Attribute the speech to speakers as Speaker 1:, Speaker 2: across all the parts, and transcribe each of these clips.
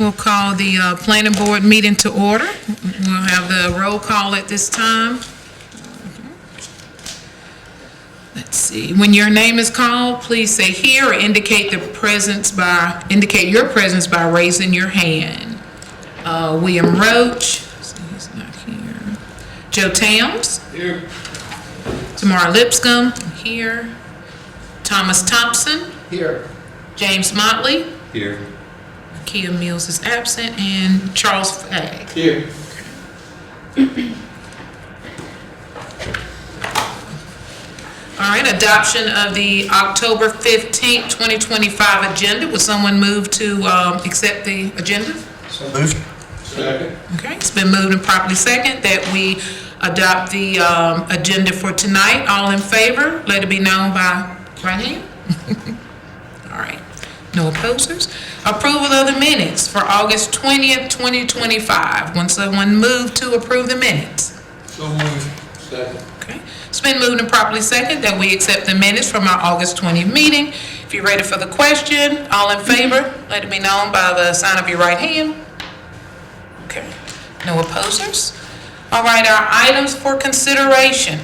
Speaker 1: We'll call the planning board meeting to order. We'll have the roll call at this time. Let's see. When your name is called, please say here or indicate your presence by raising your hand. William Roach. He's not here. Joe Tams.
Speaker 2: Here.
Speaker 1: Tamara Lipscomb. Here. Thomas Thompson.
Speaker 2: Here.
Speaker 1: James Motley.
Speaker 2: Here.
Speaker 1: Kia Mills is absent, and Charles Fagg.
Speaker 2: Here.
Speaker 1: All right, adoption of the October 15th, 2025 agenda. Would someone move to accept the agenda?
Speaker 2: So moved. Second.
Speaker 1: Okay, it's been moved and properly second that we adopt the agenda for tonight. All in favor, let it be known by right hand. All right, no opposers. Approval of the minutes for August 20th, 2025. When someone move to approve the minutes?
Speaker 2: So moved. Second.
Speaker 1: Okay, it's been moved and properly second that we accept the minutes from our August 20th meeting. If you're ready for the question, all in favor, let it be known by the sign of your right hand. Okay, no opposers. All right, our items for consideration.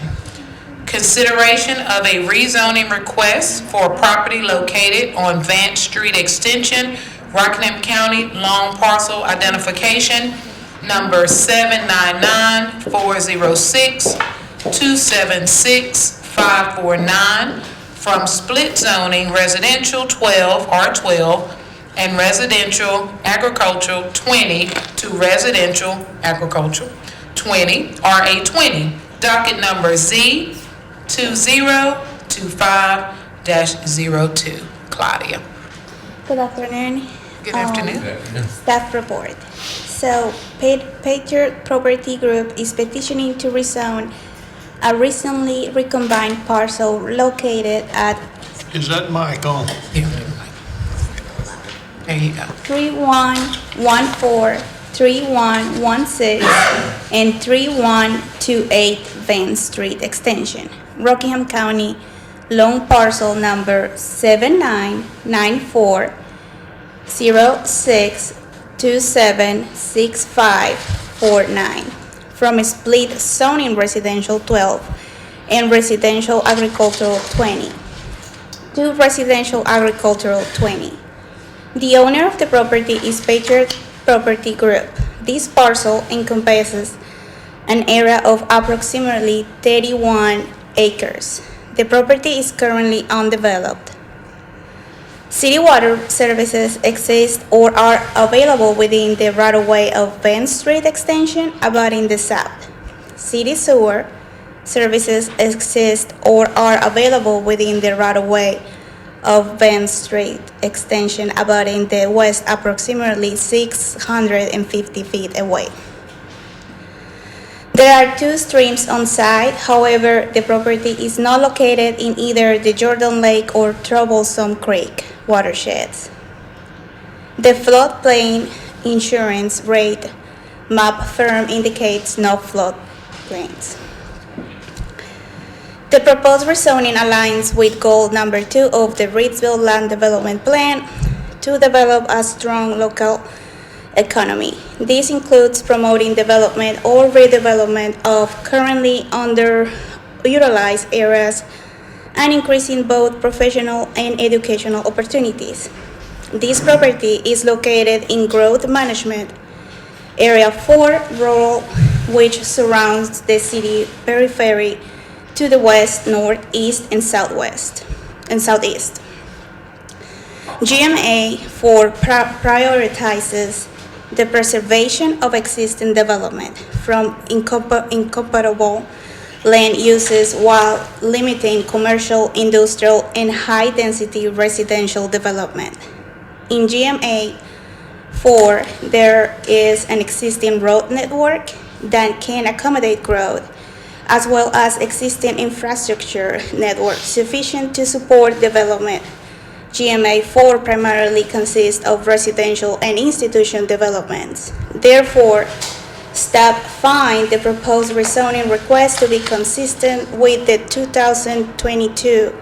Speaker 1: Consideration of a rezoning request for a property located on Vance Street Extension, Rockingham County, long parcel identification number 799-406-276-549 from split zoning residential 12 R12 and residential agricultural 20 to residential agricultural 20 RA20, docket number Z2025-02. Claudia.
Speaker 3: Good afternoon.
Speaker 1: Good afternoon.
Speaker 3: Staff report. So, Patriot Property Group is petitioning to rezone a recently recombined parcel located at
Speaker 2: Is that mic on?
Speaker 1: Yeah. There you go.
Speaker 3: 3114, 3116, and 3128 Vance Street Extension, Rockingham County, loan parcel number 799406276549 from split zoning residential 12 and residential agricultural 20 to residential agricultural 20. The owner of the property is Patriot Property Group. This parcel encompasses an area of approximately 31 acres. The property is currently undeveloped. City water services exist or are available within the right-of-way of Vance Street Extension abutting the south. City sewer services exist or are available within the right-of-way of Vance Street Extension abutting the west approximately 650 feet away. There are two streams on site, however, the property is not located in either the Jordan Lake or Troublesome Creek watersheds. The floodplain insurance rate map firm indicates no floodplains. The proposed rezoning aligns with goal number 2 of the Reidsville Land Development Plan to develop a strong local economy. This includes promoting development or redevelopment of currently underutilized areas and increasing both professional and educational opportunities. This property is located in Growth Management Area 4 Rural, which surrounds the city periphery to the west, northeast, and southwest and southeast. GMA 4 prioritizes the preservation of existing development from incompatible land uses while limiting commercial, industrial, and high-density residential development. In GMA 4, there is an existing road network that can accommodate growth, as well as existing infrastructure network sufficient to support development. GMA 4 primarily consists of residential and institutional developments. Therefore, staff find the proposed rezoning request to be consistent with the 2022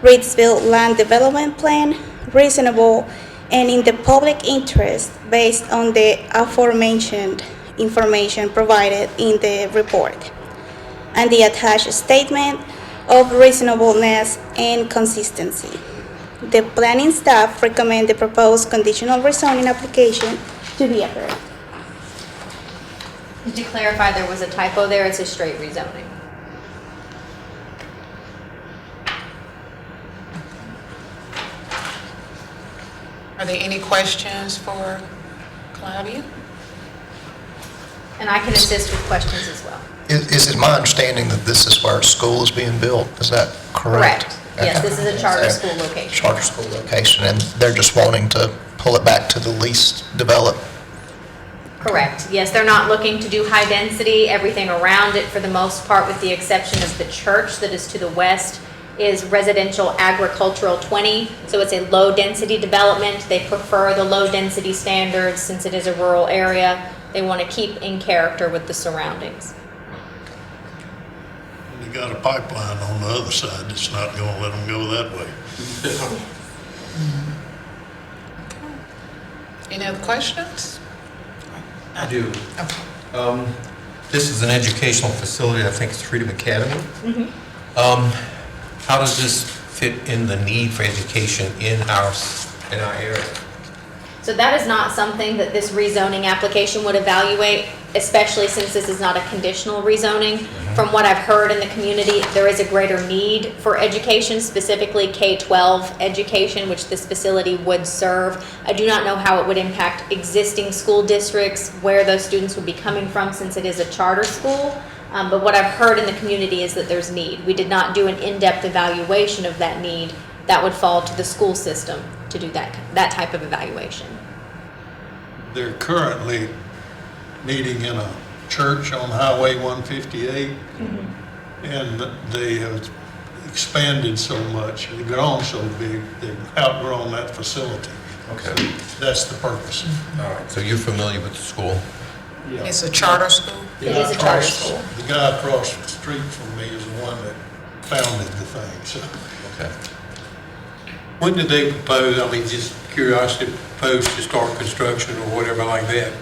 Speaker 3: Reidsville Land Development Plan, reasonable, and in the public interest based on the aforementioned information provided in the report and the attached statement of reasonableness and consistency. The planning staff recommend the proposed conditional rezoning application to be approved.
Speaker 4: To clarify, there was a typo there, it's a straight rezoning.
Speaker 1: Are there any questions for Claudia?
Speaker 4: And I can assist with questions as well.
Speaker 5: Is it my understanding that this is where a school is being built? Is that correct?
Speaker 4: Correct. Yes, this is a charter school location.
Speaker 5: Charter school location, and they're just wanting to pull it back to the least developed.
Speaker 4: Correct. Yes, they're not looking to do high density. Everything around it, for the most part, with the exception of the church that is to the west, is residential agricultural 20. So it's a low density development. They prefer the low density standards since it is a rural area. They want to keep in character with the surroundings.
Speaker 2: You got a pipeline on the other side that's not gonna let them go that way.
Speaker 1: Any other questions?
Speaker 6: I do.
Speaker 1: Okay.
Speaker 6: This is an educational facility, I think it's Freedom Academy. How does this fit in the need for education in our area?
Speaker 4: So that is not something that this rezoning application would evaluate, especially since this is not a conditional rezoning. From what I've heard in the community, there is a greater need for education, specifically K-12 education, which this facility would serve. I do not know how it would impact existing school districts, where those students would be coming from since it is a charter school. But what I've heard in the community is that there's need. We did not do an in-depth evaluation of that need. That would fall to the school system to do that type of evaluation.
Speaker 2: They're currently meeting in a church on Highway 158, and they have expanded so much, they've grown so big, they've outgrown that facility.
Speaker 6: Okay.
Speaker 2: That's the purpose.
Speaker 6: All right, so you're familiar with the school?
Speaker 1: It's a charter school?
Speaker 4: It is a charter school.
Speaker 2: The guy across the street from me is the one that founded the thing, so.
Speaker 6: Okay.
Speaker 7: When did they propose, I mean, just curiosity, propose to start construction or whatever like that?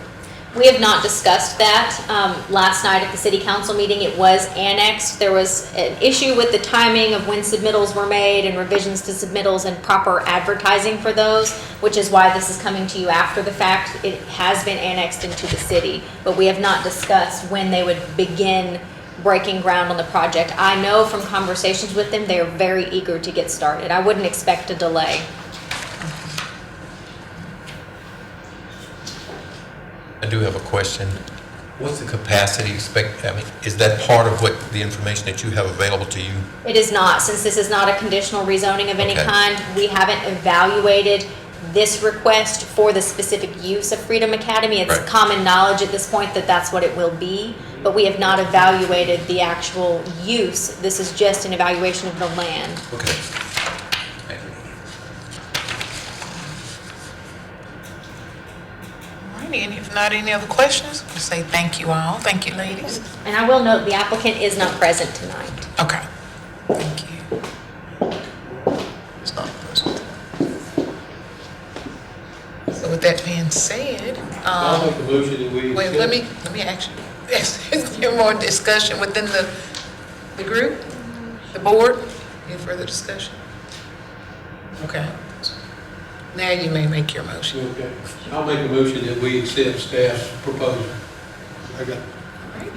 Speaker 4: We have not discussed that. Last night at the city council meeting, it was annexed. There was an issue with the timing of when submittals were made and revisions to submittals and proper advertising for those, which is why this is coming to you after the fact. It has been annexed into the city, but we have not discussed when they would begin breaking ground on the project. I know from conversations with them, they are very eager to get started. I wouldn't expect a delay.
Speaker 6: I do have a question. What's the capacity I mean, is that part of what the information that you have available to you?
Speaker 4: It is not. Since this is not a conditional rezoning of any
Speaker 6: Okay.
Speaker 4: kind, we haven't evaluated this request for the specific use of Freedom Academy. It's
Speaker 6: Right.
Speaker 4: common knowledge at this point that that's what it will be, but we have not evaluated the actual use. This is just an evaluation of the land.
Speaker 6: Okay. Thank you.
Speaker 1: All right, and if not any other questions, we'll say thank you all. Thank you, ladies.
Speaker 4: And I will note, the applicant is not present tonight.
Speaker 1: Okay, thank you.
Speaker 5: It's not present.
Speaker 1: So with that being said,
Speaker 7: I'll make a motion that we
Speaker 1: wait,
Speaker 7: accept.
Speaker 1: let me ask you, is there more discussion within the group, the board? Any further discussion? Okay. Now you may make your motion.
Speaker 7: Okay. I'll make a motion that we accept staff's proposal.
Speaker 2: I got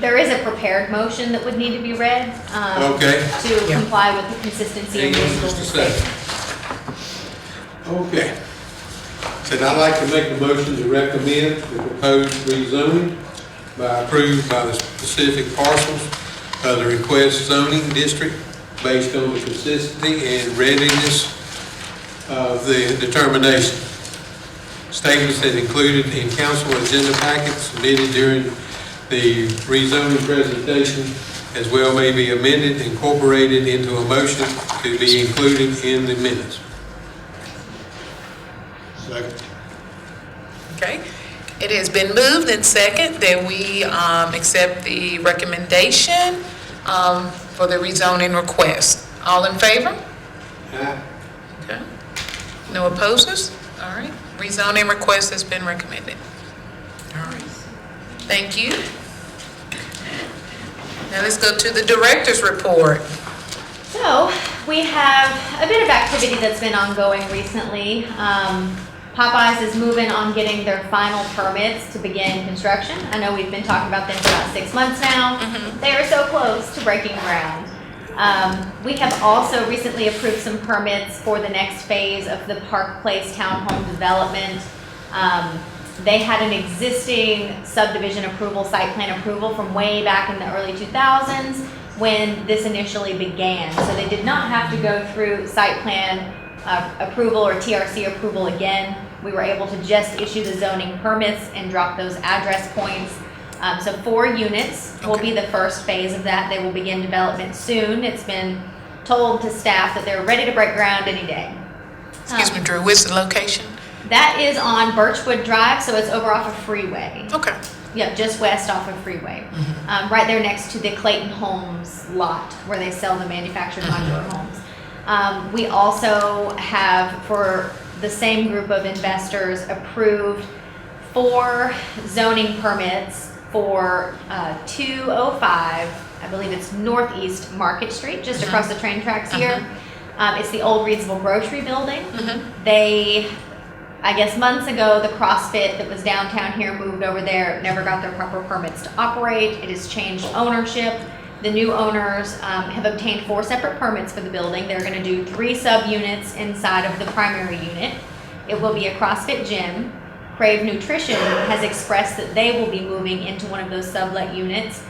Speaker 4: There is a prepared motion that would need to be read
Speaker 7: Okay.
Speaker 4: to
Speaker 1: Yeah.
Speaker 4: comply with the consistency and
Speaker 7: Hang on
Speaker 4: reasonable
Speaker 7: just a second.
Speaker 4: statement.
Speaker 7: Okay. Said I'd like to make a motion to recommend the proposed rezoning approved by the specific parcels of the request zoning district based on the consistency and readiness of the determination. Statements that included in council agenda packets submitted during the rezoning presentation as well may be amended, incorporated into a motion to be included in the minutes.
Speaker 2: second.
Speaker 1: Okay, it has been moved and second that we accept the recommendation for the rezoning request. All in favor?
Speaker 7: Aye.
Speaker 1: Okay. No opposes? All right, rezoning request has been recommended. All right, thank you. Now let's go to the director's report.
Speaker 4: So, we have a bit of activity that's been ongoing recently. Popeyes is moving on getting their final permits to begin construction. I know we've been talking about them for about 6 months now. They are so close to breaking ground. We have also recently approved some permits for the next phase of the Park Place Townhome development. They had an existing subdivision approval, site plan approval from way back in the early 2000s when this initially began. So they did not have to go through site plan approval or TRC approval again. We were able to just issue the zoning permits and drop those address points. So 4 units will be the first phase of that. They will begin development soon. It's been told to staff that they're ready to break ground any day.
Speaker 1: Excuse me, Drew, where's the location?
Speaker 4: That is on Birchwood Drive, so it's over off of Freeway.
Speaker 1: Okay.
Speaker 4: Yep, just west off of Freeway. Right there next to the Clayton Homes lot where they sell the manufactured modular homes. We also have, for the same group of investors, approved 4 zoning permits for 205, I believe it's Northeast Market Street, just across the train tracks here. It's the old Reidsville grocery building. They, I guess months ago, the CrossFit that was downtown here moved over there, never got their proper permits to operate. It has changed ownership. The new owners have obtained 4 separate permits for the building. They're going to do 3 sub-units inside of the primary unit. It will be a CrossFit gym. Crave Nutrition has expressed that they will be moving into one of those sublet units.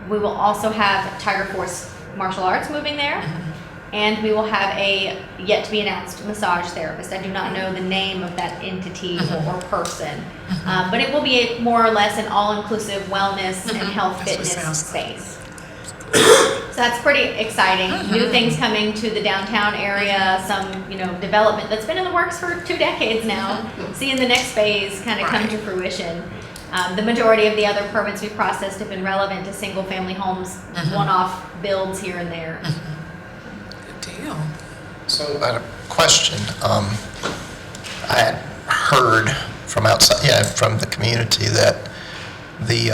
Speaker 4: We will also have Tiger Force Martial Arts moving there. And we will have a yet-to-be-announced massage therapist. I do not know the name of that entity or person. But it will be more or less an all-inclusive wellness and health fitness space. So that's pretty exciting. New things coming to the downtown area, some development that's been in the works for 2 decades now. Seeing the next phase kind of come to fruition. The majority of the other permits we've processed have been relevant to single-family homes, one-off builds here and there.
Speaker 1: Good deal.
Speaker 5: So I had a question. I had heard from outside, from the community that the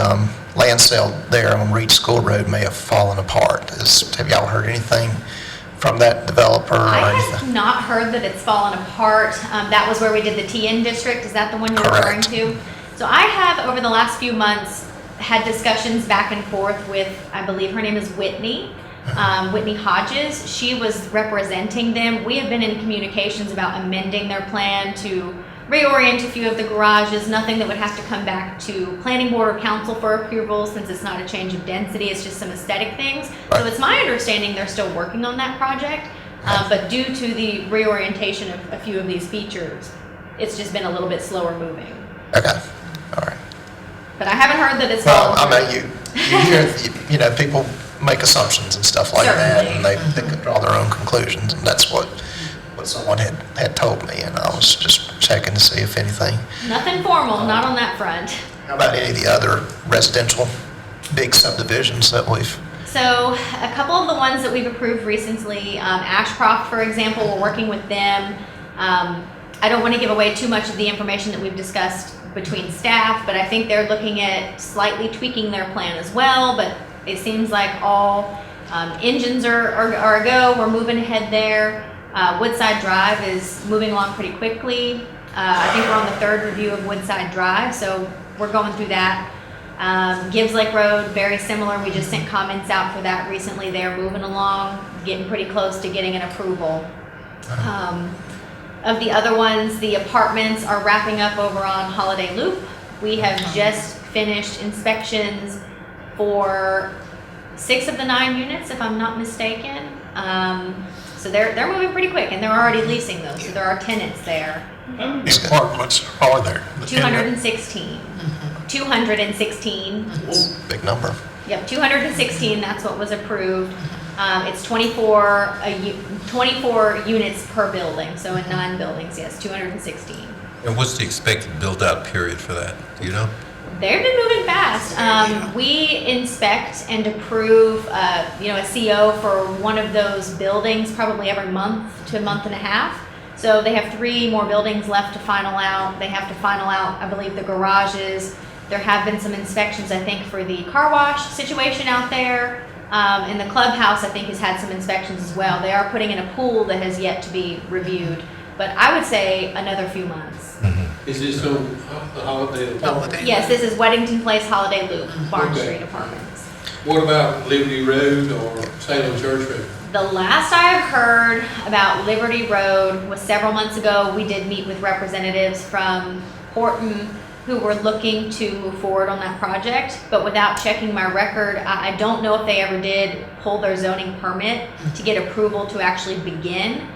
Speaker 5: land sale there on Reed School Road may have fallen apart. Have y'all heard anything from that developer or
Speaker 4: I
Speaker 5: anything?
Speaker 4: have not heard that it's fallen apart. That was where we did the TN district. Is that the one you're referring to? So I have, over the last few months, had discussions back and forth with, I believe her name is Whitney. Whitney Hodges. She was representing them. We have been in communications about amending their plan to reorient a few of the garages, nothing that would have to come back to planning board or council for approval since it's not a change of density, it's just some aesthetic things.
Speaker 5: Right.
Speaker 4: So it's my understanding they're still working on that project, but due to the reorientation of a few of these features, it's just been a little bit slower moving.
Speaker 5: Okay, all right.
Speaker 4: But I haven't heard that it's
Speaker 5: Well,
Speaker 4: fallen
Speaker 5: I
Speaker 4: apart.
Speaker 5: mean, you hear, people make assumptions and stuff like that, and they could draw their own conclusions, and that's what someone had told me, and I was just checking to see if anything.
Speaker 4: Nothing formal, not on that front.
Speaker 5: How about any of the other residential big subdivisions that we've?
Speaker 4: So a couple of the ones that we've approved recently, Ashcroft, for example, we're working with them. I don't want to give away too much of the information that we've discussed between staff, but I think they're looking at slightly tweaking their plan as well, but it seems like all engines are a go. We're moving ahead there. Woodside Drive is moving along pretty quickly. I think we're on the 3rd review of Woodside Drive, so we're going through that. Gibbs Lake Road, very similar. We just sent comments out for that recently. They're moving along, getting pretty close to getting an approval. Of the other ones, the apartments are wrapping up over on Holiday Loop. We have just finished inspections for 6 of the 9 units, if I'm not mistaken. So they're moving pretty quick, and they're already leasing those, so there are tenants there.
Speaker 2: How many apartments are there?
Speaker 4: 216. 216.
Speaker 5: Big number.
Speaker 4: Yep, 216, that's what was approved. It's 24 units per building, so in 9 buildings, yes, 216.
Speaker 6: And what's the expected build-out period for that? Do you know?
Speaker 4: They've been moving fast. We inspect and approve, a CO for one of those buildings probably every month to a month and a half. So they have 3 more buildings left to final out. They have to final out, I believe, the garages. There have been some inspections, I think, for the car wash situation out there. And the clubhouse, I think, has had some inspections as well. They are putting in a pool that has yet to be reviewed. But I would say another few months.
Speaker 7: Is this on the Holiday?
Speaker 1: Holiday.
Speaker 4: Yes, this is Weddington Place, Holiday Loop, Barn
Speaker 7: Okay.
Speaker 4: Street Apartments.
Speaker 7: What about Liberty Road or Salem Church Road?
Speaker 4: The last I've heard about Liberty Road was several months ago. We did meet with representatives from Horton who were looking to move forward on that project, but without checking my record, I don't know if they ever did pull their zoning permit to get approval to actually begin.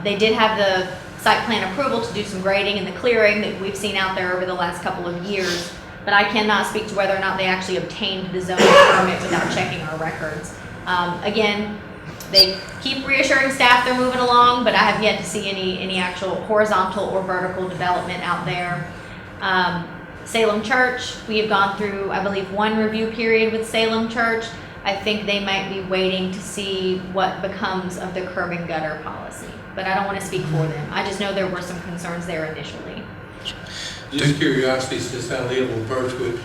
Speaker 4: They did have the site plan approval to do some grading and the clearing that we've seen out there over the last couple of years, but I cannot speak to whether or not they actually obtained the zoning permit without checking our records. Again, they keep reassuring staff they're moving along, but I have yet to see any actual horizontal or vertical development out there. Salem Church, we have gone through, I believe, 1 review period with Salem Church. I think they might be waiting to see what becomes of the curb and gutter policy, but I don't want to speak for them. I just know there were some concerns there initially.
Speaker 7: Just curiosity, since I live on Birchwood,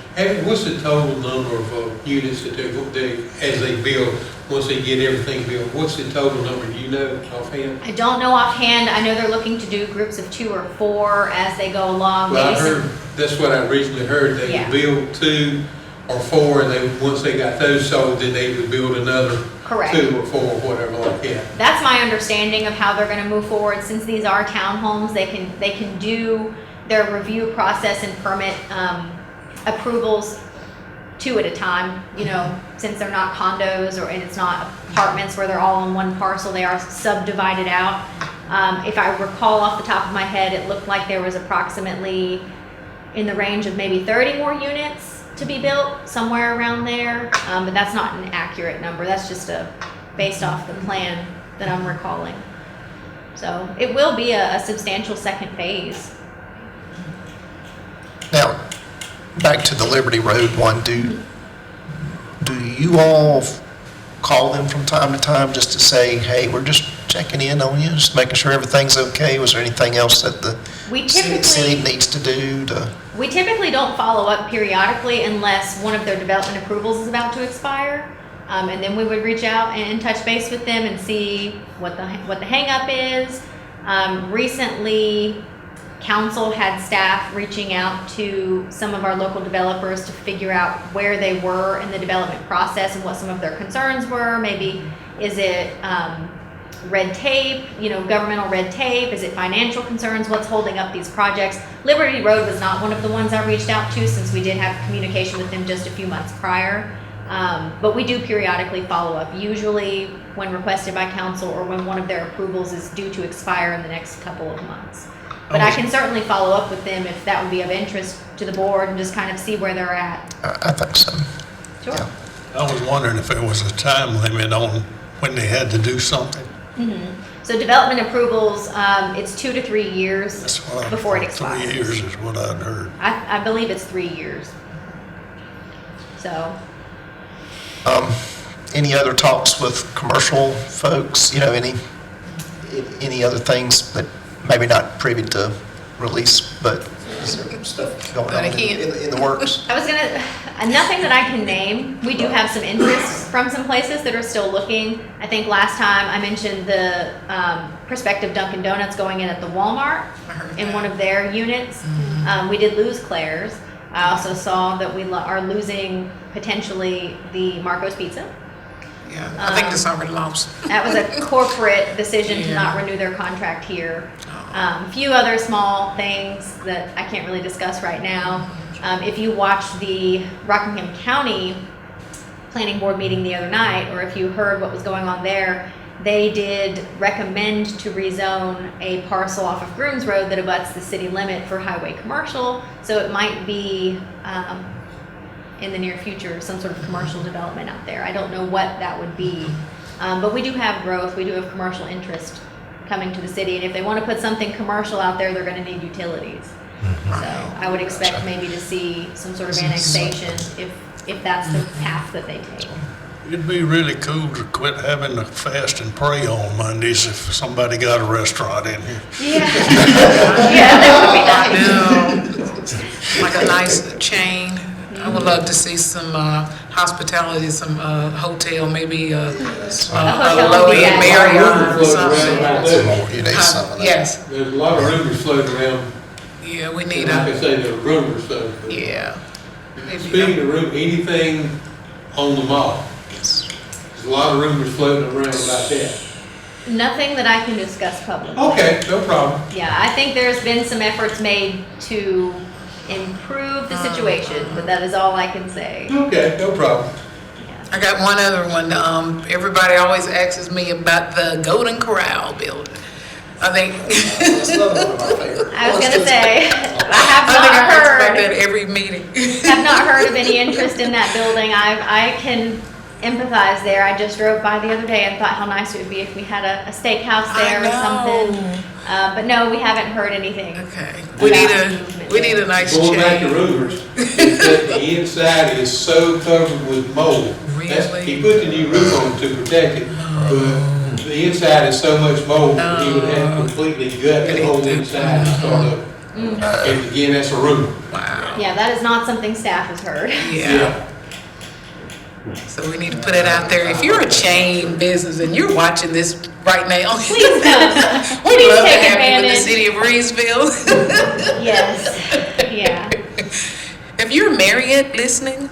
Speaker 7: what's the total number of units that as they build, once they get everything built, what's the total number, do you know offhand?
Speaker 4: I don't know offhand. I know they're looking to do groups of 2 or 4 as they go along.
Speaker 7: Well, I
Speaker 4: Maybe some-
Speaker 7: heard, that's what I recently heard, they
Speaker 4: Yeah.
Speaker 7: would build 2 or 4, and once they got those sold, then they would build another
Speaker 4: Correct.
Speaker 7: 2 or 4, whatever like that.
Speaker 4: That's my understanding of how they're going to move forward. Since these are townhomes, they can do their review process and permit approvals 2 at a time. You know, since they're not condos and it's not apartments where they're all on one parcel, they are subdivided out. If I recall off the top of my head, it looked like there was approximately in the range of maybe 30 more units to be built, somewhere around there. But that's not an accurate number. That's just based off the plan that I'm recalling. So it will be a substantial second phase.
Speaker 5: Now, back to the Liberty Road one, do you all call them from time to time just to say, hey, we're just checking in on you, just making sure everything's okay? Was there anything else that the
Speaker 4: We
Speaker 5: city
Speaker 4: typically,
Speaker 5: needs to do to?
Speaker 4: we typically don't follow up periodically unless one of their development approvals is about to expire. And then we would reach out and touch base with them and see what the hang up is. Recently, council had staff reaching out to some of our local developers to figure out where they were in the development process and what some of their concerns were. Maybe is it red tape, governmental red tape? Is it financial concerns? What's holding up these projects? Liberty Road was not one of the ones I reached out to, since we did have communication with them just a few months prior. But we do periodically follow up, usually when requested by council or when one of their approvals is due to expire in the next couple of months. But I can certainly follow up with them if that would be of interest to the board and just kind of see where they're at.
Speaker 5: I think so.
Speaker 4: Sure.
Speaker 5: Yeah.
Speaker 2: I was wondering if there was a time limit on when they had to do something.
Speaker 4: So development approvals, it's 2 to 3 years
Speaker 2: That's what I
Speaker 4: before it
Speaker 2: thought.
Speaker 4: expires.
Speaker 2: 3 years is what I'd heard.
Speaker 4: I believe it's 3 years. So,
Speaker 5: Any other talks with commercial folks? Any other things that maybe not privy to release, but is there stuff going on in the works?
Speaker 4: I was nothing that I can name. We do have some interest from some places that are still looking. I think last time I mentioned the prospective Dunkin' Donuts going in at the Walmart in one of their units. We did lose Claire's. I also saw that we are losing potentially the Marco's Pizza.
Speaker 1: Yeah, I think that's already lost.
Speaker 4: That was a corporate decision to not renew their contract here. A few other small things that I can't really discuss right now. If you watched the Rockingham County Planning Board meeting the other night, or if you heard what was going on there, they did recommend to rezone a parcel off of Grooms Road that abuts the city limit for highway commercial. So it might be in the near future some sort of commercial development out there. I don't know what that would be. But we do have growth. We do have commercial interest coming to the city. And if they want to put something commercial out there, they're going to need utilities. So I would expect maybe to see some sort of annexation if that's the path that they take.
Speaker 2: It'd be really cool to quit having to fast and pray on Mondays if somebody got a restaurant in here.
Speaker 4: Yeah. Yeah, that would be nice.
Speaker 1: No, like a nice chain. I would love to see some hospitality, some hotel, maybe a
Speaker 4: hotel would be
Speaker 1: low-end
Speaker 4: nice.
Speaker 1: Marriott or
Speaker 7: Floating around
Speaker 1: something.
Speaker 7: right
Speaker 5: Some
Speaker 7: there.
Speaker 5: more, you need some of that.
Speaker 1: Yes,
Speaker 7: There's a lot of rumors floating around.
Speaker 1: yeah, we
Speaker 7: Like
Speaker 1: need
Speaker 7: I
Speaker 1: a,
Speaker 7: say, there are rumors, so.
Speaker 1: yeah.
Speaker 7: Speaking of room, anything on the mall?
Speaker 5: Yes.
Speaker 7: There's a lot of rumors floating around about that.
Speaker 4: Nothing that I can discuss publicly.
Speaker 7: Okay, no problem.
Speaker 4: Yeah, I think there's been some efforts made to improve the situation, but that is all I can say.
Speaker 7: Okay, no problem.
Speaker 4: Yeah.
Speaker 1: I got one other one. Everybody always asks me about the Golden Corral building. I think,
Speaker 5: That's another one of my favorite.
Speaker 4: I was gonna say, I have
Speaker 1: I think I
Speaker 4: not
Speaker 1: ask about that
Speaker 4: heard,
Speaker 1: every meeting.
Speaker 4: have not heard of any interest in that building. I can empathize there. I just drove by the other day and thought how nice it would be if we had a steakhouse there or something. But no, we haven't heard anything.
Speaker 1: Okay, we need a nice
Speaker 7: Going back to
Speaker 1: chain.
Speaker 7: rumors, is that the inside is so covered with mold.
Speaker 1: Really?
Speaker 7: He put the new roof on to protect it, but the inside is so much mold, that he would have to completely gut the whole inside and start over. And again, that's a rumor.
Speaker 1: Wow,
Speaker 4: Yeah, that is not something staff has heard.
Speaker 1: yeah. So we need to put it out there. If you're a chain business and you're watching this right now,
Speaker 4: Please don't.
Speaker 1: we'd
Speaker 4: Please
Speaker 1: love to
Speaker 4: take
Speaker 1: have you in the
Speaker 4: advantage.
Speaker 1: city of Reidsville.
Speaker 4: Yes, yeah.
Speaker 1: If you're Marriott listening,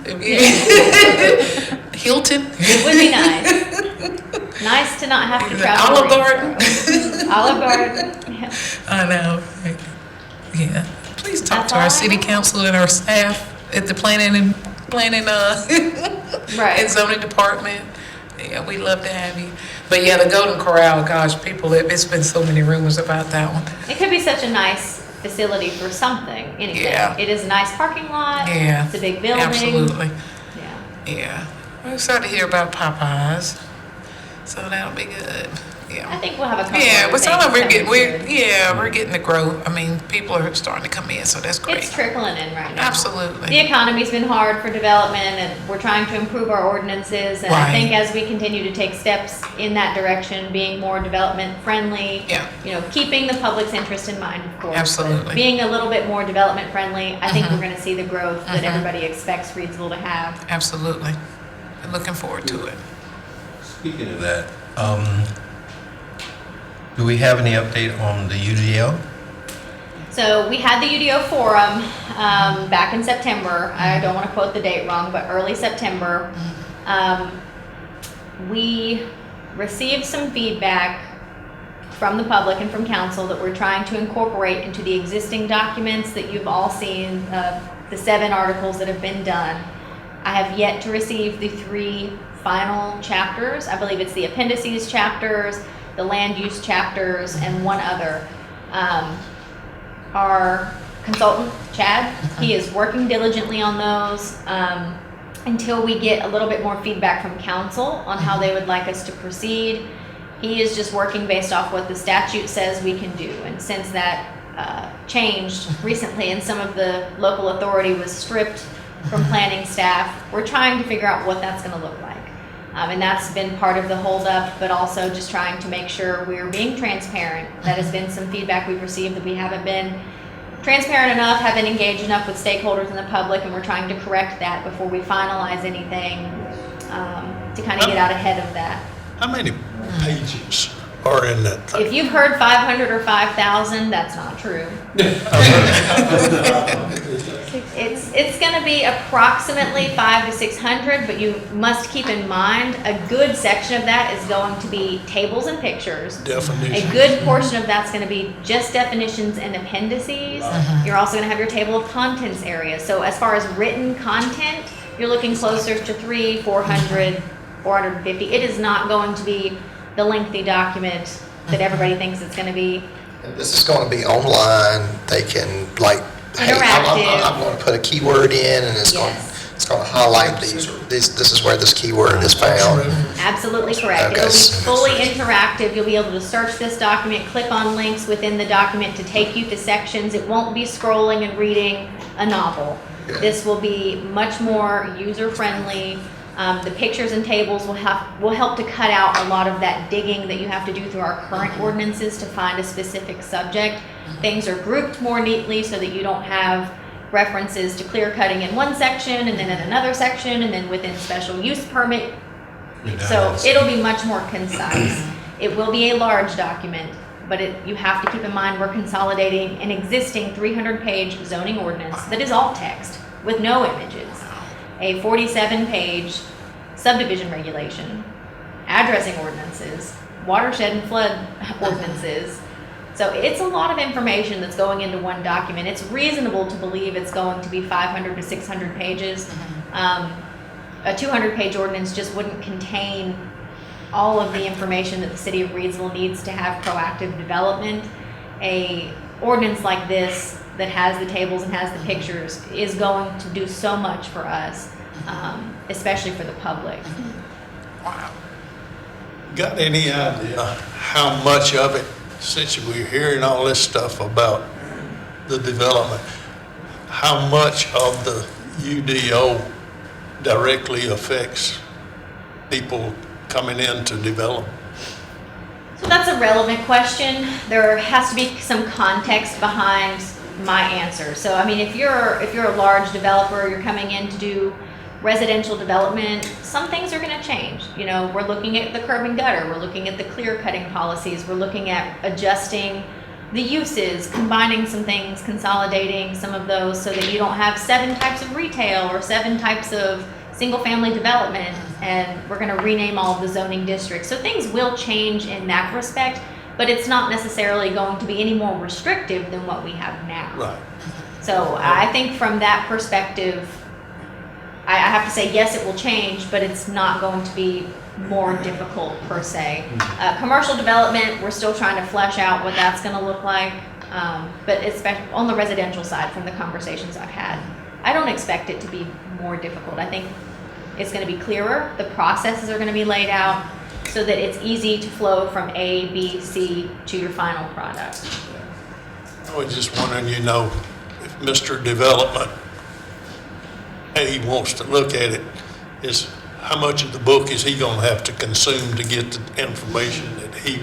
Speaker 1: Hilton,
Speaker 4: It would be nice. Nice to not have to travel.
Speaker 1: Olive
Speaker 4: to
Speaker 1: Garden.
Speaker 4: Reidsville. Olive Garden. Yeah.
Speaker 1: I know. Yeah. Please talk
Speaker 4: That's
Speaker 1: to
Speaker 4: all
Speaker 1: our
Speaker 4: I
Speaker 1: city
Speaker 4: have.
Speaker 1: council and our staff at the planning and
Speaker 4: Right.
Speaker 1: zoning department. Yeah, we'd love to have you. But yeah, the Golden Corral, gosh, people, it's been so many rumors about that one.
Speaker 4: It could be such a nice facility for something, anything.
Speaker 1: Yeah.
Speaker 4: It is a nice parking lot.
Speaker 1: Yeah.
Speaker 4: It's a big building.
Speaker 1: Absolutely.
Speaker 4: Yeah.
Speaker 1: Yeah. We're excited to hear about Popeyes. So that'll be good.
Speaker 4: I
Speaker 1: Yeah.
Speaker 4: think we'll have a couple
Speaker 1: Yeah,
Speaker 4: other
Speaker 1: but some of
Speaker 4: things
Speaker 1: we're getting,
Speaker 4: coming soon.
Speaker 1: we're getting to grow. I mean, people are starting to come in, so that's
Speaker 4: It's
Speaker 1: great.
Speaker 4: trickling in right now.
Speaker 1: Absolutely.
Speaker 4: The economy's been hard for development, and we're trying to improve our ordinances. And I
Speaker 1: Right.
Speaker 4: think as we continue to take steps in that direction, being more development friendly,
Speaker 1: Yeah.
Speaker 4: keeping the public's interest in mind, of course. but
Speaker 1: Absolutely.
Speaker 4: Being a little bit more development friendly, I think we're going to see the growth that everybody expects Reidsville to have.
Speaker 1: Absolutely. I'm looking forward to it.
Speaker 6: Speaking of that, do we have any update on the UDL?
Speaker 4: So we had the UDO forum back in September. I don't want to quote the date wrong, but early September. We received some feedback from the public and from council that we're trying to incorporate into the existing documents that you've all seen, the 7 articles that have been done. I have yet to receive the 3 final chapters. I believe it's the appendices chapters, the land use chapters, and one other. Our consultant, Chad, he is working diligently on those until we get a little bit more feedback from council on how they would like us to proceed. He is just working based off what the statute says we can do. And since that changed recently and some of the local authority was stripped from planning staff, we're trying to figure out what that's going to look like. And that's been part of the holdup, but also just trying to make sure we're being transparent. That has been some feedback we've received that we haven't been transparent enough, haven't engaged enough with stakeholders in the public, and we're trying to correct that before we finalize anything to kind of get out ahead of that.
Speaker 2: How many pages are in that thing?
Speaker 4: If you've heard 500 or 5,000, that's not true. It's going to be approximately 500 to 600, but you must keep in mind a good section of that is going to be tables and pictures.
Speaker 2: Definition.
Speaker 4: A good portion of that's going to be just definitions and appendices. You're also going to have your table of contents area. So as far as written content, you're looking closer to 300, 400, 450. It is not going to be the lengthy document that everybody thinks it's going to be.
Speaker 5: And this is going to be online. They can hey,
Speaker 4: Interactive.
Speaker 5: I'm going to put a keyword in, and it's going to highlight these. This is where this keyword is found.
Speaker 4: Absolutely correct.
Speaker 5: Okay.
Speaker 4: It'll be fully interactive. You'll be able to search this document, click on links within the document to take you to sections. It won't be scrolling and reading a novel.
Speaker 5: Yeah.
Speaker 4: This will be much more user-friendly. The pictures and tables will help to cut out a lot of that digging that you have to do through our current ordinances to find a specific subject. Things are grouped more neatly so that you don't have references to clear cutting in one section and then in another section and then within special use permit. So it'll be much more concise. It will be a large document, but you have to keep in mind we're consolidating an existing 300-page zoning ordinance that is all text with no images, a 47-page subdivision regulation, addressing ordinances, watershed and flood ordinances. So it's a lot of information that's going into one document. It's reasonable to believe it's going to be 500 to 600 pages. A 200-page ordinance just wouldn't contain all of the information that the city of Reidsville needs to have proactive development. A ordinance like this that has the tables and has the pictures is going to do so much for us, especially for the public.
Speaker 1: Wow.
Speaker 2: Got any idea how much of it, since we're hearing all this stuff about the development, how much of the UDO directly affects people coming in to develop?
Speaker 4: So that's a relevant question. There has to be some context behind my answer. So I mean, if you're a large developer, you're coming in to do residential development, some things are going to change. You know, we're looking at the curb and gutter, we're looking at the clear cutting policies, we're looking at adjusting the uses, combining some things, consolidating some of those so that you don't have 7 types of retail or 7 types of single family development, and we're going to rename all of the zoning districts. So things will change in that respect, but it's not necessarily going to be any more restrictive than what we have now.
Speaker 2: Right.
Speaker 4: So I think from that perspective, I have to say, yes, it will change, but it's not going to be more difficult per se. Commercial development, we're still trying to flesh out what that's going to look like, but especially on the residential side from the conversations I've had, I don't expect it to be more difficult. I think it's going to be clearer. The processes are going to be laid out so that it's easy to flow from A, B, C to your final product.
Speaker 2: I was just wondering, you know, if Mr. Development, he wants to look at it, is how much of the book is he gonna have to consume to get the information that he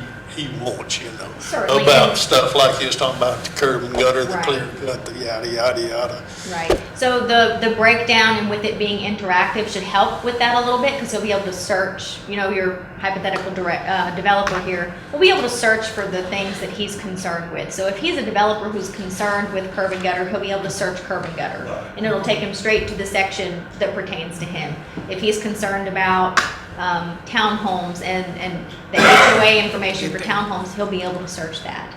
Speaker 2: wants, you know?
Speaker 4: Certainly.
Speaker 2: About stuff like he was talking about the curb and gutter, the
Speaker 4: Right.
Speaker 2: clear cut, the yada, yada, yada.
Speaker 4: Right. So the breakdown and with it being interactive should help with that a little bit because he'll be able to search, you know, your hypothetical developer here will be able to search for the things that he's concerned with. So if he's a developer who's concerned with curb and gutter, he'll be able to search curb and gutter. And it'll take him straight to the section that pertains to him. If he's concerned about townhomes and the HOA information for townhomes, he'll be able to search that.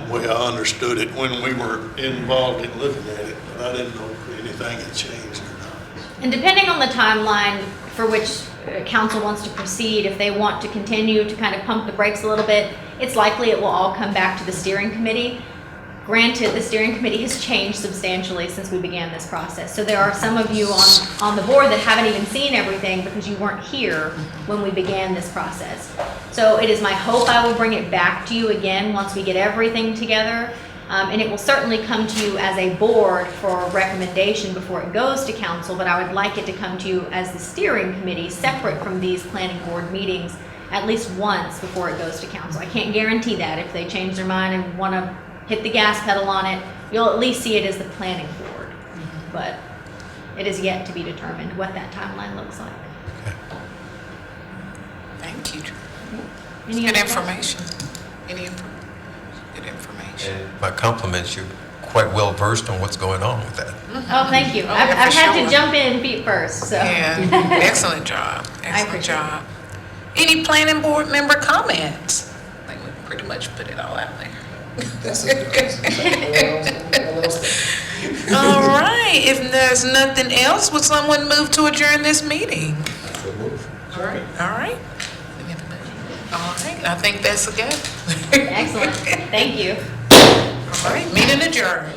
Speaker 2: Well, I understood it when we were involved in looking at it, but I didn't know if anything had changed or not.
Speaker 4: And depending on the timeline for which council wants to proceed, if they want to continue to kind of pump the brakes a little bit, it's likely it will all come back to the steering committee. Granted, the steering committee has changed substantially since we began this process. So there are some of you on the board that haven't even seen everything because you weren't here when we began this process. So it is my hope I will bring it back to you again once we get everything together. And it will certainly come to you as a board for recommendation before it goes to council, but I would like it to come to you as the steering committee separate from these planning board meetings at least once before it goes to council. I can't guarantee that. If they change their mind and want to hit the gas pedal on it, you'll at least see it as the planning board. But it is yet to be determined what that timeline looks like.
Speaker 1: Thank you.
Speaker 4: Any
Speaker 1: Good
Speaker 4: other
Speaker 1: information. Good information.
Speaker 6: And my compliments, you're quite well versed on what's going on with that.
Speaker 4: Oh, thank you.
Speaker 1: Oh,
Speaker 4: I've
Speaker 1: yeah, for
Speaker 4: had
Speaker 1: sure.
Speaker 4: to jump in feet first, so.
Speaker 1: Yeah, excellent job.
Speaker 4: I
Speaker 1: Excellent
Speaker 4: appreciate
Speaker 1: job. Any planning board member comments? I think we pretty much put it all out there. All right, if there's nothing else, would someone move to adjourn this meeting? All right. All right, I think that's a good.
Speaker 4: Excellent. Thank you.
Speaker 1: All right, meeting adjourned.